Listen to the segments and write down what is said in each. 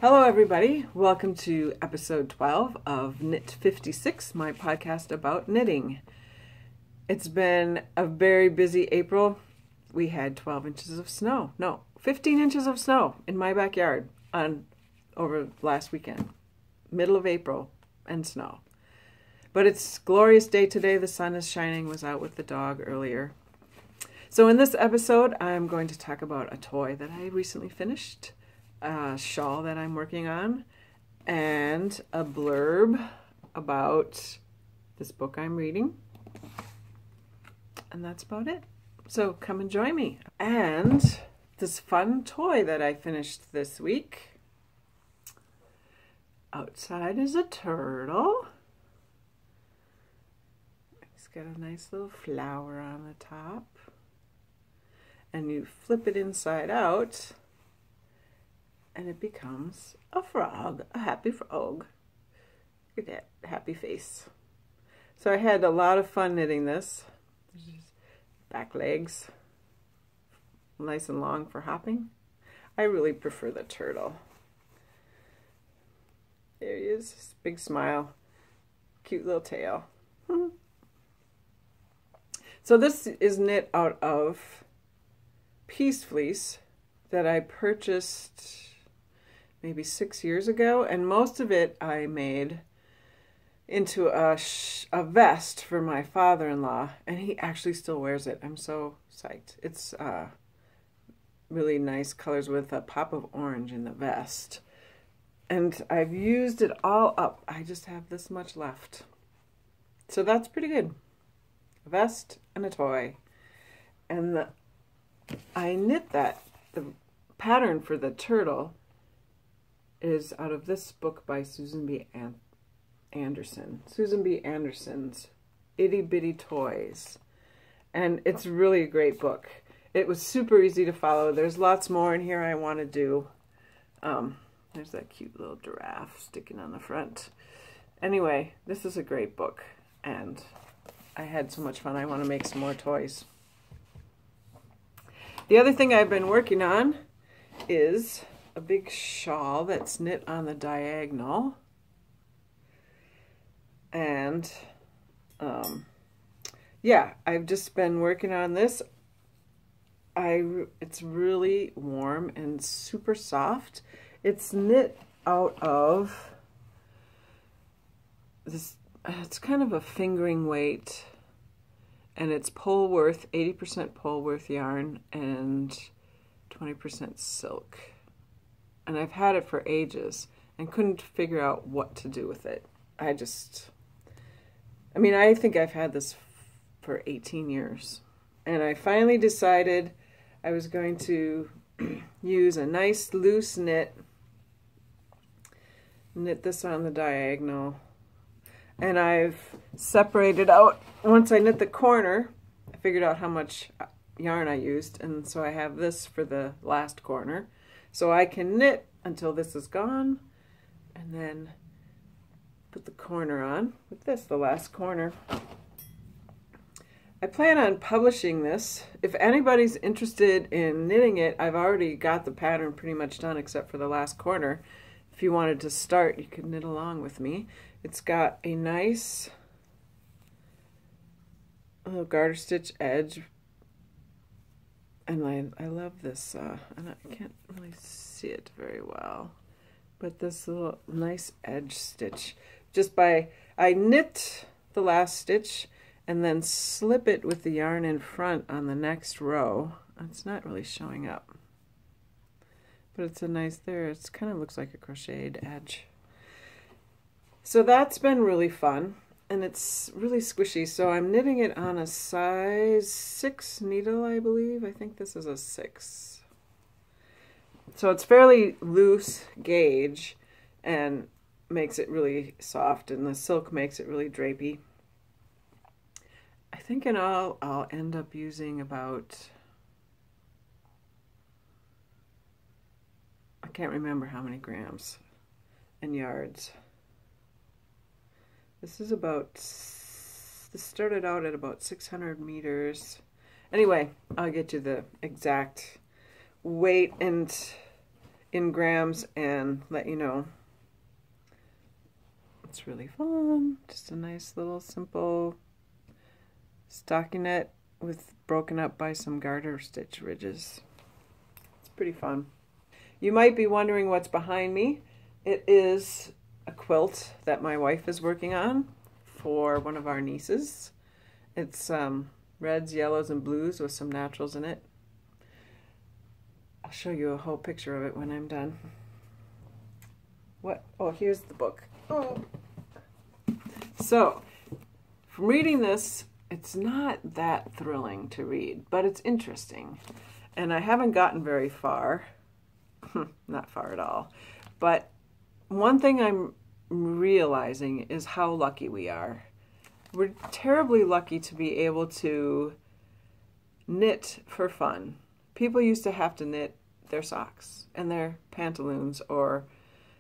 Hello everybody, welcome to episode 12 of Knit56, my podcast about knitting. It's been a very busy April. We had 12 inches of snow, no, 15 inches of snow in my backyard over last weekend, middle of April, and snow. But it's a glorious day today, the sun is shining, was out with the dog earlier. So in this episode, I'm going to talk about a toy that I recently finished, a shawl that I'm working on, and a blurb about this book I'm reading. And that's about it. So come and join me. And this fun toy that I finished this week. Outside is a turtle. It's got a nice little flower on the top. And you flip it inside out, and it becomes a frog, a happy frog. Look at that happy face. So I had a lot of fun knitting this. Back legs, nice and long for hopping. I really prefer the turtle. There he is, big smile, cute little tail. So this is knit out of Peace Fleece that I purchased maybe 6 years ago, and most of it I made into a vest for my father-in-law, and he actually still wears it. I'm so psyched. It's really nice colors with a pop of orange in the vest, and I've used it all up. I just have this much left, so that's pretty good. A vest and a toy, and I knit that. The pattern for the turtle is out of this book by Susan B. Anderson. Susan B. Anderson's Itty Bitty Toys. And it's really a great book. It was super easy to follow. There's lots more in here I want to do. There's that cute little giraffe sticking on the front. Anyway, this is a great book. And I had so much fun. I want to make some more toys. The other thing I've been working on is a big shawl that's knit on the diagonal. And yeah, I've just been working on this. It's really warm and super soft. It's knit out of this, it's kind of a fingering weight, and it's Polworth, 80% Polworth yarn and 20% silk. And I've had it for ages and couldn't figure out what to do with it. I think I've had this for 18 years. And I finally decided I was going to use a nice loose knit this on the diagonal. And I've separated out, once I knit the corner, I figured out how much yarn I used, and so I have this for the last corner. So I can knit until this is gone, and then put the corner on with this, the last corner. I plan on publishing this. If anybody's interested in knitting it, I've already got the pattern pretty much done except for the last corner. If you wanted to start, you could knit along with me. It's got a nice little garter stitch edge, and I love this, and I can't really see it very well, but this little nice edge stitch. I knit the last stitch and then slip it with the yarn in front on the next row. It's not really showing up, but it's a nice, it kind of looks like a crocheted edge. So that's been really fun, and it's really squishy. So I'm knitting it on a size 6 needle, I believe. I think this is a 6. So it's fairly loose gauge and makes it really soft, and the silk makes it really drapey. I think in all I'll end up using about, I can't remember how many grams and yards. This started out at about 600 meters. Anyway, I'll get you the exact weight, and in grams and let you know. It's really fun. Just a nice little simple stockinette with broken up by some garter stitch ridges. It's pretty fun. You might be wondering what's behind me. It is a quilt that my wife is working on for one of our nieces. It's reds, yellows, and blues with some naturals in it. I'll show you a whole picture of it when I'm done. What? Oh, here's the book. Oh. So, from reading this, it's not that thrilling to read, but it's interesting. And I haven't gotten very far. Not far at all. But one thing I'm realizing is how lucky we are. We're terribly lucky to be able to knit for fun. People used to have to knit their socks and their pantaloons or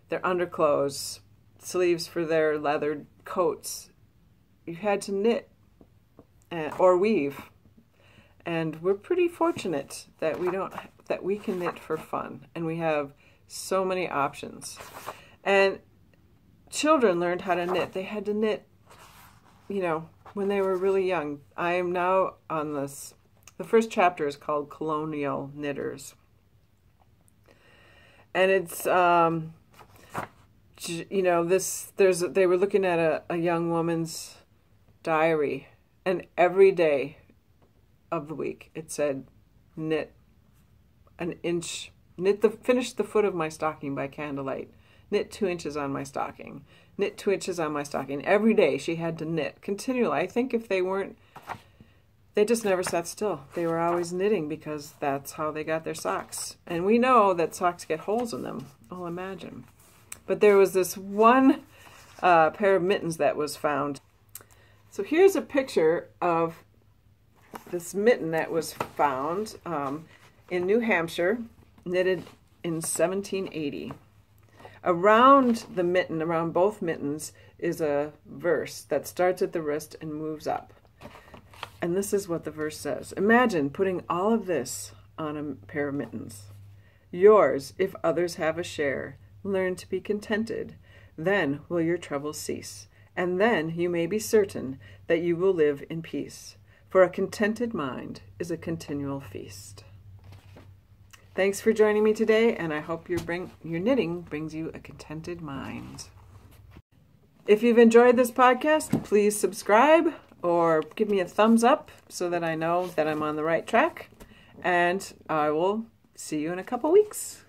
their underclothes, sleeves for their leather coats. You had to knit or weave. And we're pretty fortunate that we can knit for fun, and we have so many options. And children learned how to knit. They had to knit, you know, when they were really young. I am now on this. The first chapter is called Colonial Knitters. And it's, you know, they were looking at a young woman's diary, and every day of the week it said, knit an inch, finish the foot of my stocking by candlelight, knit 2 inches on my stocking, knit 2 inches on my stocking. Every day she had to knit continually. I think if they weren't, they just never sat still. They were always knitting because that's how they got their socks. And we know that socks get holes in them. Oh, imagine. But there was this one pair of mittens that was found. So here's a picture of this mitten that was found in New Hampshire, knitted in 1780. Around the mitten, around both mittens, is a verse that starts at the wrist and moves up. And this is what the verse says. Imagine putting all of this on a pair of mittens. Yours, if others have a share. Learn to be contented. Then will your troubles cease. And then you may be certain that you will live in peace. For a contented mind is a continual feast. Thanks for joining me today, and I hope your knitting brings you a contented mind. If you've enjoyed this podcast, please subscribe or give me a thumbs up so that I know that I'm on the right track. And I will see you in a couple weeks.